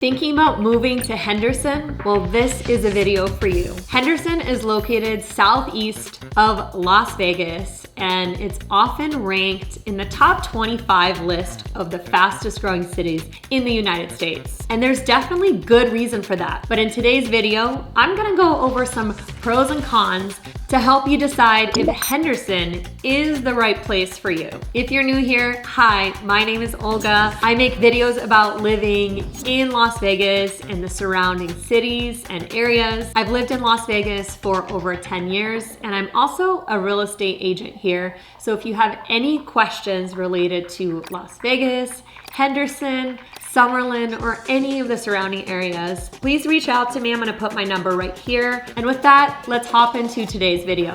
Thinking about moving to Henderson? Well, this is a video for you. Henderson is located southeast of Las Vegas, and it's often ranked in the top 25 list of the fastest growing cities in the United States. And there's definitely good reason for that. But in today's video, I'm gonna go over some pros and cons to help you decide if Henderson is the right place for you. If you're new here, hi, my name is Olga. I make videos about living in Las Vegas and the surrounding cities and areas. I've lived in Las Vegas for over 10 years, and I'm also a real estate agent here. So if you have any questions related to Las Vegas, Henderson, Summerlin, or any of the surrounding areas, please reach out to me. I'm gonna put my number right here. And with that, let's hop into today's video.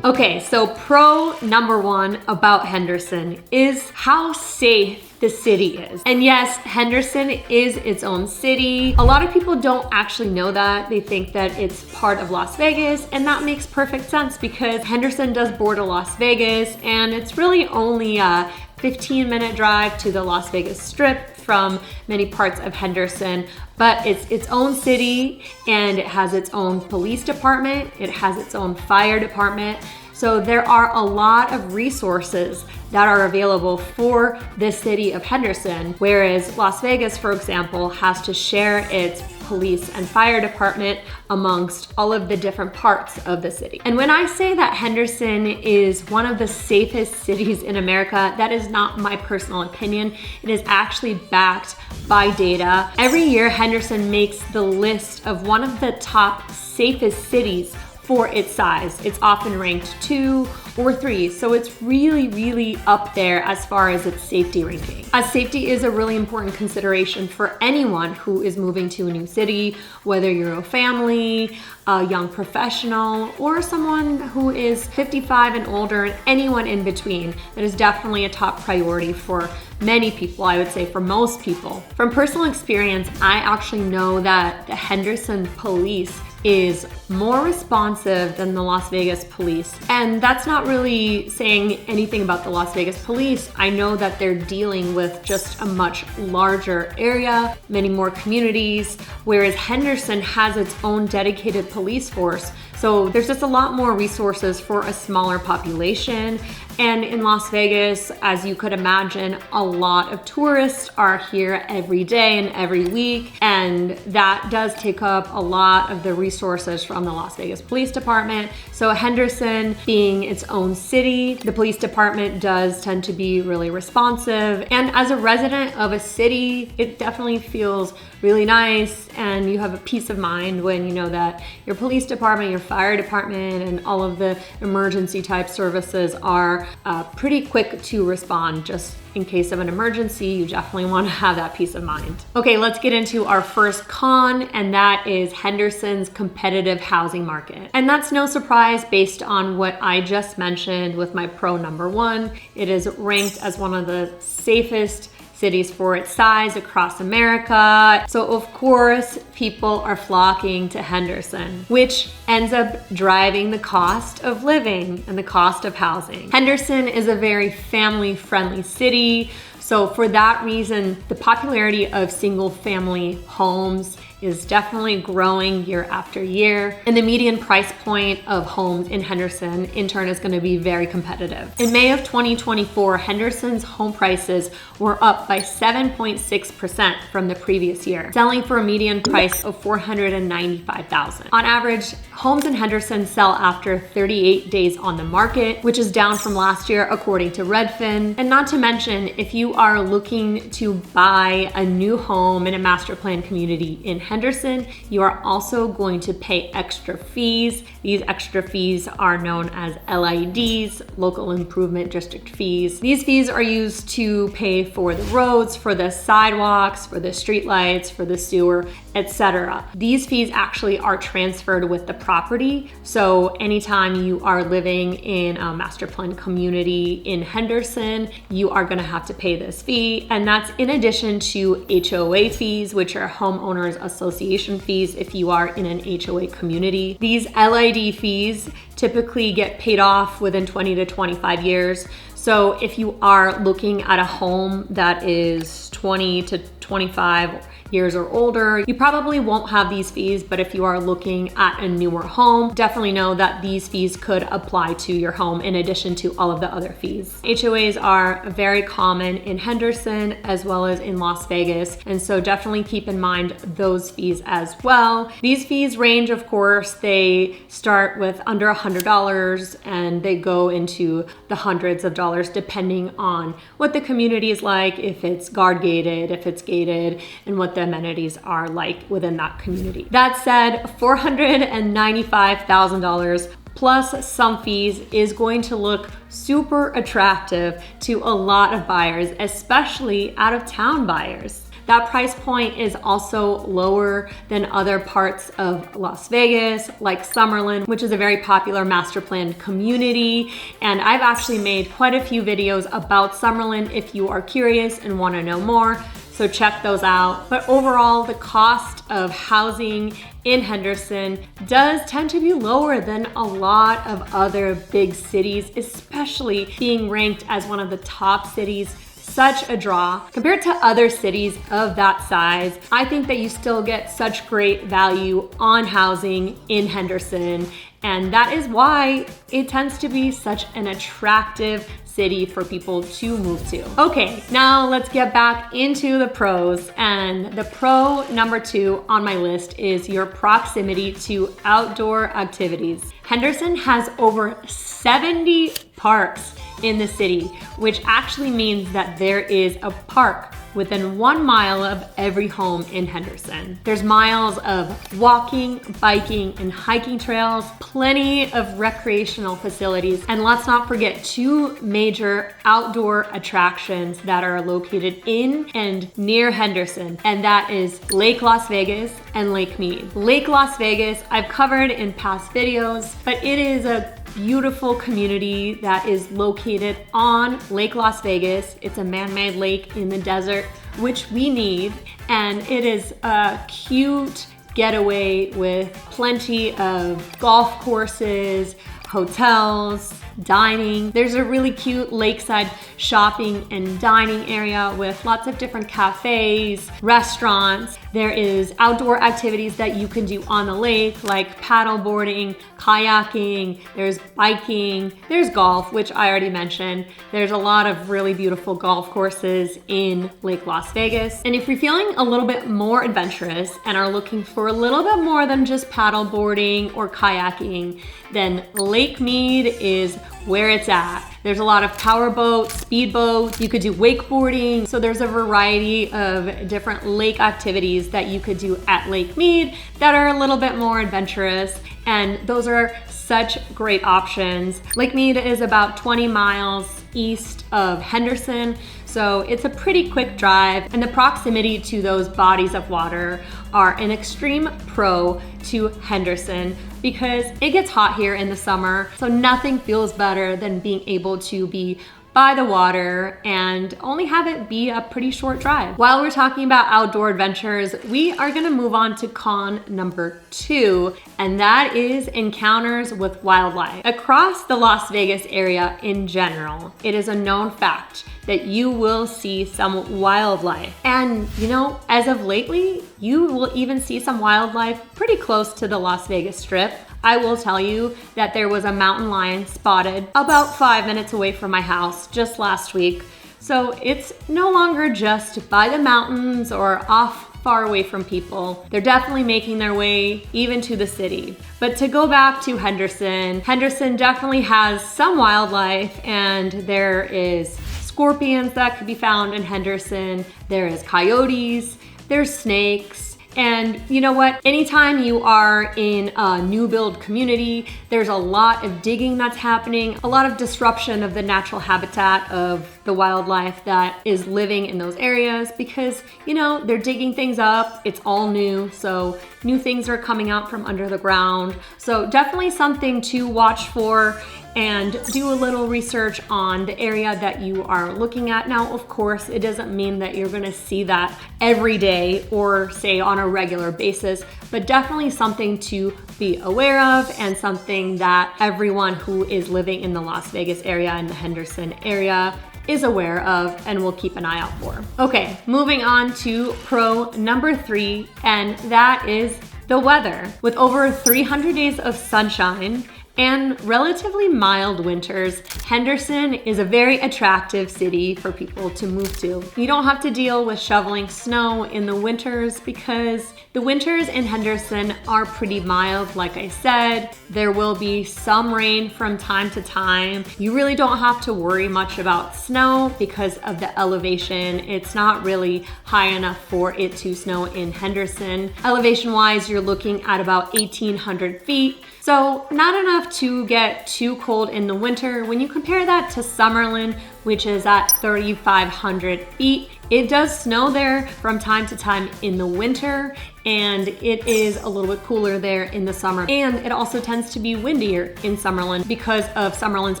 Okay, so pro number one about Henderson is how safe the city is. And yes, Henderson is its own city. A lot of people don't actually know that. They think that it's part of Las Vegas, and that makes perfect sense because Henderson does border Las Vegas, and it's really only a 15-minute drive to the Las Vegas Strip from many parts of Henderson. But it's its own city, and it has its own police department, it has its own fire department. So there are a lot of resources that are available for this city of Henderson, whereas Las Vegas, for example, has to share its police and fire department amongst all of the different parts of the city. And when I say that Henderson is one of the safest cities in America, that is not my personal opinion. It is actually backed by data. Every year, Henderson makes the list of one of the top safest cities for its size. It's often ranked 2 or 3, so it's really up there as far as its safety ranking. As safety is a really important consideration for anyone who is moving to a new city, whether you're a family, a young professional, or someone who is 55 and older, and anyone in between. That is definitely a top priority for many people, I would say for most people. From personal experience, I actually know that the Henderson police is more responsive than the Las Vegas police. And that's not really saying anything about the Las Vegas police. I know that they're dealing with just a much larger area, many more communities, whereas Henderson has its own dedicated police force. So there's just a lot more resources for a smaller population. And in Las Vegas, as you could imagine, a lot of tourists are here every day and every week. And that does take up a lot of the resources from the Las Vegas Police Department. So Henderson being its own city, the police department does tend to be really responsive. And as a resident of a city, it definitely feels really nice, and you have a peace of mind when you know that your police department, your fire department, and all of the emergency type services are pretty quick to respond. Just in case of an emergency, you definitely want to have that peace of mind. Okay, let's get into our first con, and that is Henderson's competitive housing market. And that's no surprise based on what I just mentioned with my pro number one. It is ranked as one of the safest cities for its size across America. So of course, people are flocking to Henderson, which ends up driving the cost of living and the cost of housing. Henderson is a very family-friendly city. So for that reason, the popularity of single-family homes is definitely growing year after year. And the median price point of homes in Henderson, in turn, is gonna be very competitive. In May of 2024, Henderson's home prices were up by 7.6% from the previous year, selling for a median price of $495,000. On average, homes in Henderson sell after 38 days on the market, which is down from last year, according to Redfin. And not to mention, if you are looking to buy a new home in a master plan community in Henderson, you are also going to pay extra fees. These extra fees are known as LIDs, Local Improvement District fees. These fees are used to pay for the roads, for the sidewalks, for the streetlights, for the sewer, etc. These fees actually are transferred with the property. So anytime you are living in a master plan community in Henderson, you are gonna have to pay this fee. And that's in addition to HOA fees, which are homeowners associations association fees if you are in an HOA community. These LID fees typically get paid off within 20 to 25 years. So if you are looking at a home that is 20 to 25 years or older, you probably won't have these fees, but if you are looking at a newer home, definitely know that these fees could apply to your home in addition to all of the other fees. HOAs are very common in Henderson as well as in Las Vegas, and so definitely keep in mind those fees as well. These fees range, of course, they start with under $100 and they go into the hundreds of dollars depending on what the community is like, if it's guard gated, if it's gated, and what the amenities are like within that community. That said, $495,000 plus some fees is going to look super attractive to a lot of buyers, especially out of town buyers. That price point is also lower than other parts of Las Vegas, like Summerlin, which is a very popular master planned community. And I've actually made quite a few videos about Summerlin if you are curious and want to know more. So check those out. But overall, the cost of housing in Henderson does tend to be lower than a lot of other big cities, especially being ranked as one of the top cities. Such a draw. Compared to other cities of that size, I think that you still get such great value on housing in Henderson, and that is why it tends to be such an attractive city for people to move to. Okay, now let's get back into the pros, and the pro number 2 on my list is your proximity to outdoor activities. Henderson has over 70 parks in the city, which actually means that there is a park within 1 mile of every home in Henderson. There's miles of walking, biking, and hiking trails, plenty of recreational facilities, and let's not forget 2 major outdoor attractions that are located in and near Henderson, and that is Lake Las Vegas and Lake Mead. Lake Las Vegas I've covered in past videos, but it is a beautiful community that is located on Lake Las Vegas. It's a man-made lake in the desert, which we need, and it is a cute getaway with plenty of golf courses, hotels, dining. There's a really cute lakeside shopping and dining area with lots of different cafes, restaurants. There is outdoor activities that you can do on the lake, like paddle boarding, kayaking, there's biking, there's golf, which I already mentioned. There's a lot of really beautiful golf courses in Lake Las Vegas. And if you're feeling a little bit more adventurous and are looking for a little bit more than just paddle boarding or kayaking, then Lake Mead is where it's at. There's a lot of power boats, speed boats, you could do wakeboarding. So there's a variety of different lake activities that you could do at Lake Mead that are a little bit more adventurous, and those are such great options. Lake Mead is about 20 miles east of Henderson, so it's a pretty quick drive, and the proximity to those bodies of water are an extreme pro to Henderson because it gets hot here in the summer, so nothing feels better than being able to be by the water and only have it be a pretty short drive. While we're talking about outdoor adventures, we are gonna move on to con number 2, and that is encounters with wildlife. Across the Las Vegas area in general, it is a known fact that you will see some wildlife. And you know, as of lately, you will even see some wildlife pretty close to the Las Vegas Strip. I will tell you that there was a mountain lion spotted about 5 minutes away from my house just last week. So it's no longer just by the mountains or off far away from people. They're definitely making their way even to the city. But to go back to Henderson, Henderson definitely has some wildlife, and there is scorpions that could be found in Henderson. There is coyotes, there's snakes. And you know what? Anytime you are in a new build community, there's a lot of digging that's happening, a lot of disruption of the natural habitat of the wildlife that is living in those areas because, you know, they're digging things up. It's all new. So new things are coming out from under the ground. So definitely something to watch for and do a little research on the area that you are looking at. Now, of course, it doesn't mean that you're gonna see that every day or say on a regular basis, but definitely something to be aware of and something that everyone who is living in the Las Vegas area and the Henderson area is aware of and will keep an eye out for. Okay, moving on to pro number 3, and that is the weather. With over 300 days of sunshine and relatively mild winters, Henderson is a very attractive city for people to move to. You don't have to deal with shoveling snow in the winters because the winters in Henderson are pretty mild. Like I said, there will be some rain from time to time. You really don't have to worry much about snow because of the elevation. It's not really high enough for it to snow in Henderson. Elevation-wise, you're looking at about 1,800 feet. So not enough to get too cold in the winter. When you compare that to Summerlin, which is at 3,500 feet, it does snow there from time to time in the winter, and it is a little bit cooler there in the summer. And it also tends to be windier in Summerlin because of Summerlin's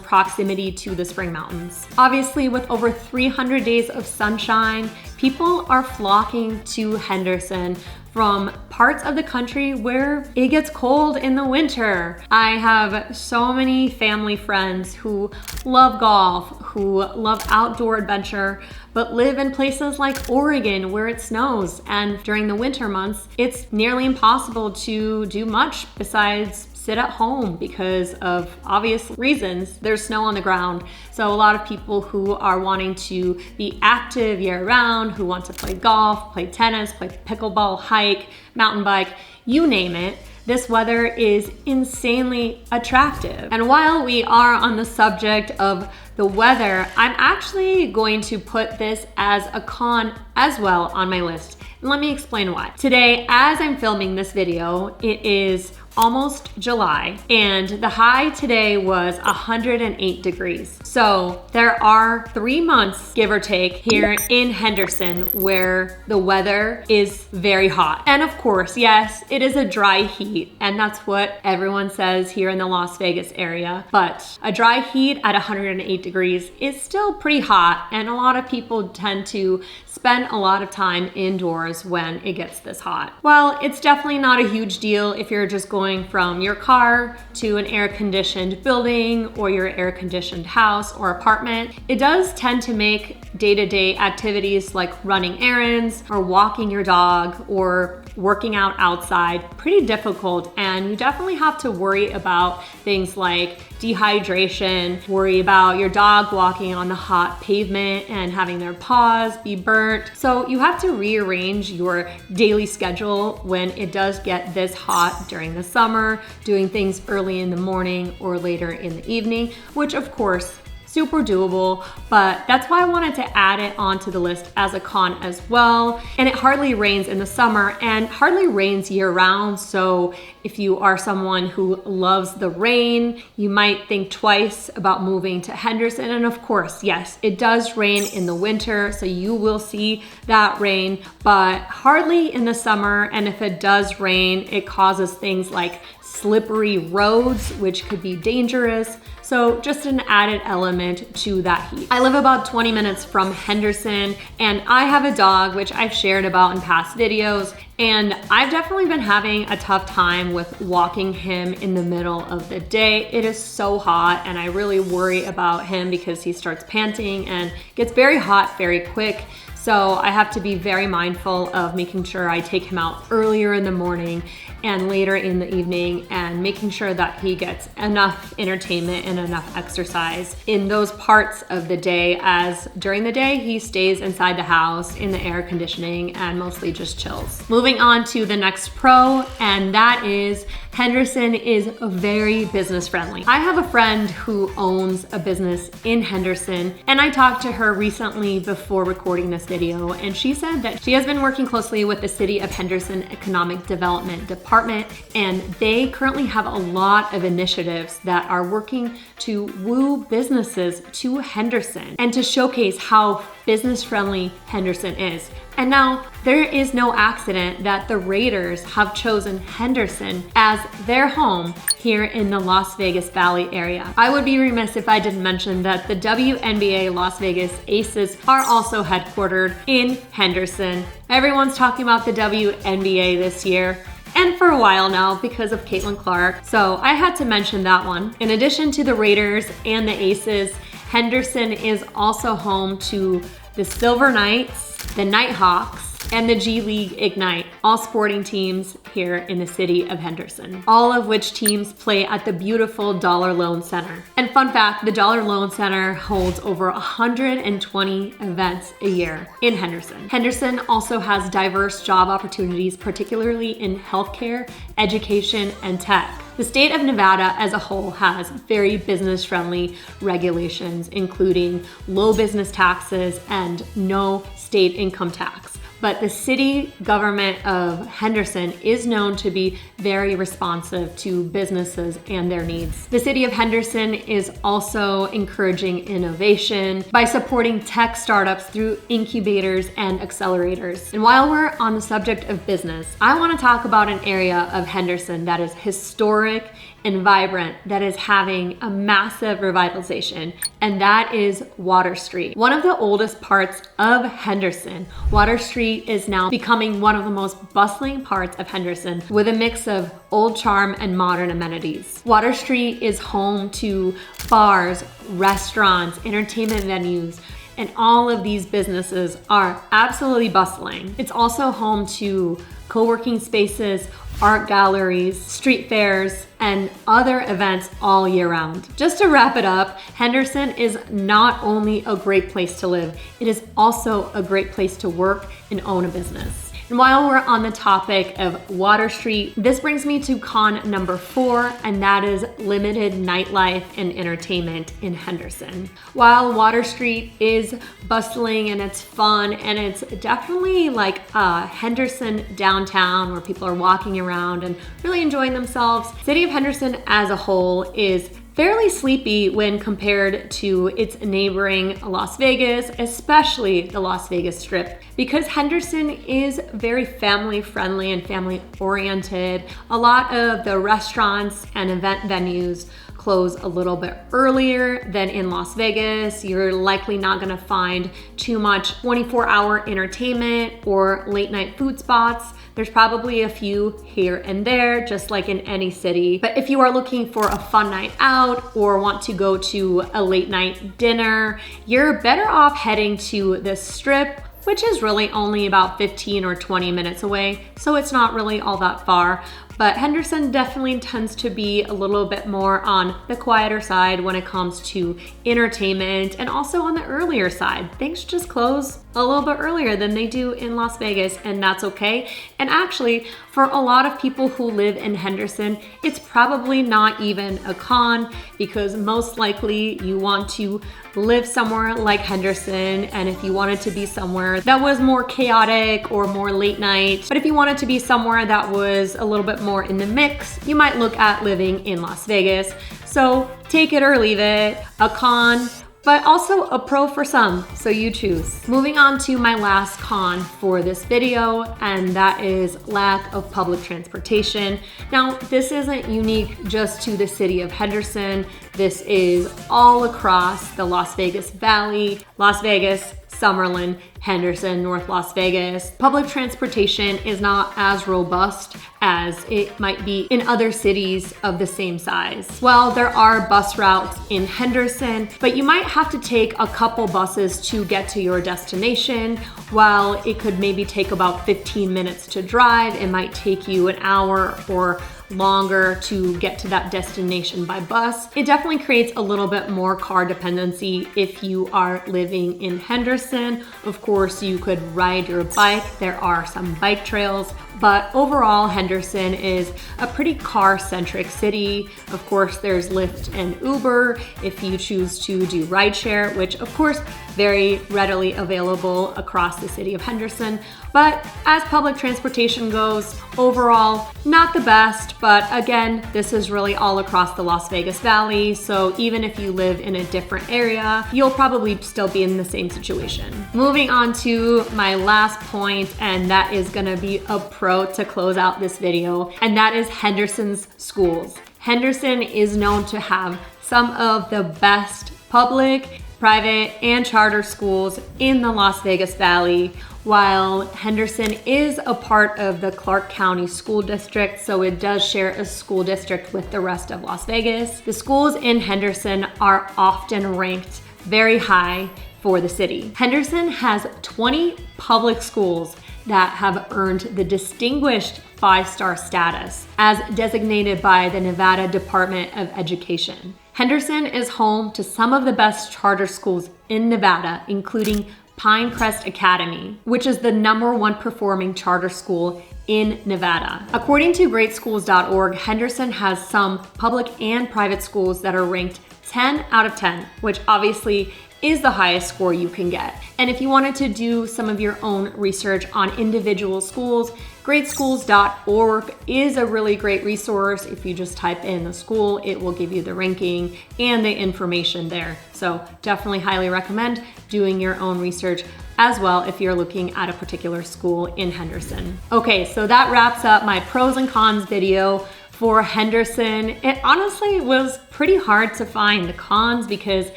proximity to the Spring Mountains. Obviously, with over 300 days of sunshine, people are flocking to Henderson from parts of the country where it gets cold in the winter. I have so many family friends who love golf, who love outdoor adventure, but live in places like Oregon where it snows. And during the winter months, it's nearly impossible to do much besides sit at home because of obvious reasons. There's snow on the ground. So a lot of people who are wanting to be active year round, who want to play golf, play tennis, play pickleball, hike, mountain bike, you name it, this weather is insanely attractive. And while we are on the subject of the weather, I'm actually going to put this as a con as well on my list. And let me explain why. Today, as I'm filming this video, it is almost July, and the high today was 108 degrees. So there are 3 months, give or take, here in Henderson where the weather is very hot. And of course, yes, it is a dry heat, and that's what everyone says here in the Las Vegas area. But a dry heat at 108 degrees is still pretty hot, and a lot of people tend to spend a lot of time indoors when it gets this hot. Well, it's definitely not a huge deal if you're just going from your car to an air-conditioned building or your air-conditioned house or apartment. It does tend to make day-to-day activities like running errands or walking your dog or working out outside pretty difficult, and you definitely have to worry about things like dehydration, worry about your dog walking on the hot pavement and having their paws be burnt. So you have to rearrange your daily schedule when it does get this hot during the summer, doing things early in the morning or later in the evening, which of course super doable, but that's why I wanted to add it onto the list as a con as well. And it hardly rains in the summer and hardly rains year round. So if you are someone who loves the rain, you might think twice about moving to Henderson. And of course, yes, it does rain in the winter, so you will see that rain, but hardly in the summer. And if it does rain, it causes things like slippery roads, which could be dangerous. So just an added element to that heat. I live about 20 minutes from Henderson, and I have a dog, which I've shared about in past videos, and I've definitely been having a tough time with walking him in the middle of the day. It is so hot, and I really worry about him because he starts panting and gets very hot very quick. So I have to be very mindful of making sure I take him out earlier in the morning and later in the evening, and making sure that he gets enough entertainment and enough exercise in those parts of the day, as during the day he stays inside the house in the air conditioning and mostly just chills. Moving on to the next pro, and that is Henderson is very business friendly. I have a friend who owns a business in Henderson, and I talked to her recently before recording this video, and she said that she has been working closely with the City of Henderson Economic Development Department, and they currently have a lot of initiatives that are working to woo businesses to Henderson and to showcase how business friendly Henderson is. And now, there is no accident that the Raiders have chosen Henderson as their home here in the Las Vegas Valley area. I would be remiss if I didn't mention that the WNBA Las Vegas Aces are also headquartered in Henderson. Everyone's talking about the WNBA this year, and for a while now because of Caitlin Clark. So I had to mention that one. In addition to the Raiders and the Aces, Henderson is also home to the Silver Knights, the Nighthawks, and the G League Ignite, all sporting teams here in the city of Henderson, all of which teams play at the beautiful Dollar Loan Center. And fun fact, the Dollar Loan Center holds over 120 events a year in Henderson. Henderson also has diverse job opportunities, particularly in healthcare, education, and tech. The state of Nevada as a whole has very business-friendly regulations, including low business taxes and no state income tax. But the city government of Henderson is known to be very responsive to businesses and their needs. The city of Henderson is also encouraging innovation by supporting tech startups through incubators and accelerators. And while we're on the subject of business, I want to talk about an area of Henderson that is historic and vibrant, that is having a massive revitalization, and that is Water Street. One of the oldest parts of Henderson, Water Street is now becoming one of the most bustling parts of Henderson with a mix of old charm and modern amenities. Water Street is home to bars, restaurants, entertainment venues, and all of these businesses are absolutely bustling. It's also home to co-working spaces, art galleries, street fairs, and other events all year round. Just to wrap it up, Henderson is not only a great place to live, it is also a great place to work and own a business. And while we're on the topic of Water Street, this brings me to con number 4, and that is limited nightlife and entertainment in Henderson. While Water Street is bustling and it's fun, and it's definitely like Henderson downtown where people are walking around and really enjoying themselves, City of Henderson as a whole is fairly sleepy when compared to its neighboring Las Vegas, especially the Las Vegas Strip. Because Henderson is very family friendly and family oriented, a lot of the restaurants and event venues close a little bit earlier than in Las Vegas. You're likely not gonna find too much 24-hour entertainment or late night food spots. There's probably a few here and there, just like in any city. But if you are looking for a fun night out or want to go to a late night dinner, you're better off heading to the Strip, which is really only about 15 or 20 minutes away, so it's not really all that far. But Henderson definitely tends to be a little bit more on the quieter side when it comes to entertainment, and also on the earlier side. Things just close a little bit earlier than they do in Las Vegas, and that's okay. And actually, for a lot of people who live in Henderson, it's probably not even a con, because most likely you want to live somewhere like Henderson, and if you wanted to be somewhere that was more chaotic or more late night, but if you wanted to be somewhere that was a little bit more in the mix, you might look at living in Las Vegas. So take it or leave it, a con, but also a pro for some, so you choose. Moving on to my last con for this video, and that is lack of public transportation. Now, this isn't unique just to the city of Henderson. This is all across the Las Vegas Valley, Las Vegas, Summerlin, Henderson, North Las Vegas. Public transportation is not as robust as it might be in other cities of the same size. Well, there are bus routes in Henderson, but you might have to take a couple buses to get to your destination. While it could maybe take about 15 minutes to drive, it might take you an hour or longer to get to that destination by bus. It definitely creates a little bit more car dependency if you are living in Henderson. Of course, you could ride your bike. There are some bike trails, but overall, Henderson is a pretty car-centric city. Of course, there's Lyft and Uber if you choose to do rideshare, which of course, very readily available across the city of Henderson. But as public transportation goes, overall, not the best, But again, this is really all across the Las Vegas Valley. So even if you live in a different area, you'll probably still be in the same situation. Moving on to my last point, and that is gonna be a pro to close out this video, and that is Henderson's schools. Henderson is known to have some of the best public, private, and charter schools in the Las Vegas Valley. While Henderson is a part of the Clark County School District, so it does share a school district with the rest of Las Vegas, the schools in Henderson are often ranked very high for the city. Henderson has 20 public schools that have earned the distinguished 5-star status as designated by the Nevada Department of Education. Henderson is home to some of the best charter schools in Nevada, including Pinecrest Academy, which is the #1 performing charter school in Nevada. According to greatschools.org, Henderson has some public and private schools that are ranked 10 out of 10, which obviously is the highest score you can get. And if you wanted to do some of your own research on individual schools, greatschools.org is a really great resource. If you just type in the school, it will give you the ranking and the information there. So definitely highly recommend doing your own research as well if you're looking at a particular school in Henderson. Okay, so that wraps up my pros and cons video for Henderson. It honestly was pretty hard to find the cons because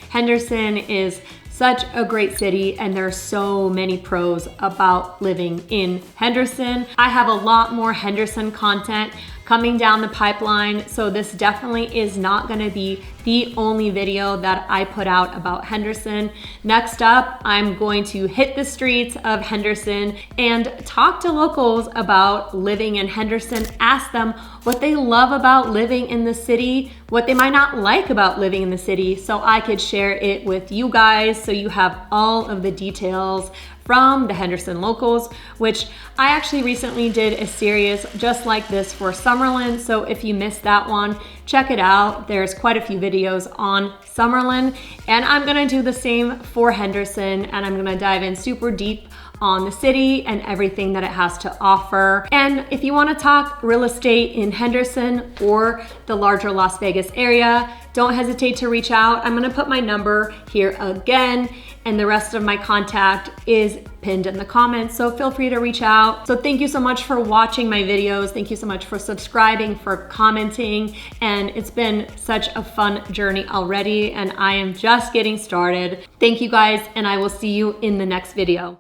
Henderson is such a great city and there's so many pros about living in Henderson. I have a lot more Henderson content coming down the pipeline, so this definitely is not gonna be the only video that I put out about Henderson. Next up, I'm going to hit the streets of Henderson and talk to locals about living in Henderson, ask them what they love about living in the city, what they might not like about living in the city, so I could share it with you guys so you have all of the details from the Henderson locals, which I actually recently did a series just like this for Summerlin. So if you missed that one, check it out. There's quite a few videos on Summerlin, and I'm gonna do the same for Henderson, and I'm gonna dive in super deep on the city and everything that it has to offer. And if you wanna talk real estate in Henderson or the larger Las Vegas area, don't hesitate to reach out. I'm gonna put my number here again, and the rest of my contact is pinned in the comments, so feel free to reach out. So thank you so much for watching my videos. Thank you so much for subscribing, for commenting, and it's been such a fun journey already, and I am just getting started. Thank you guys, and I will see you in the next video.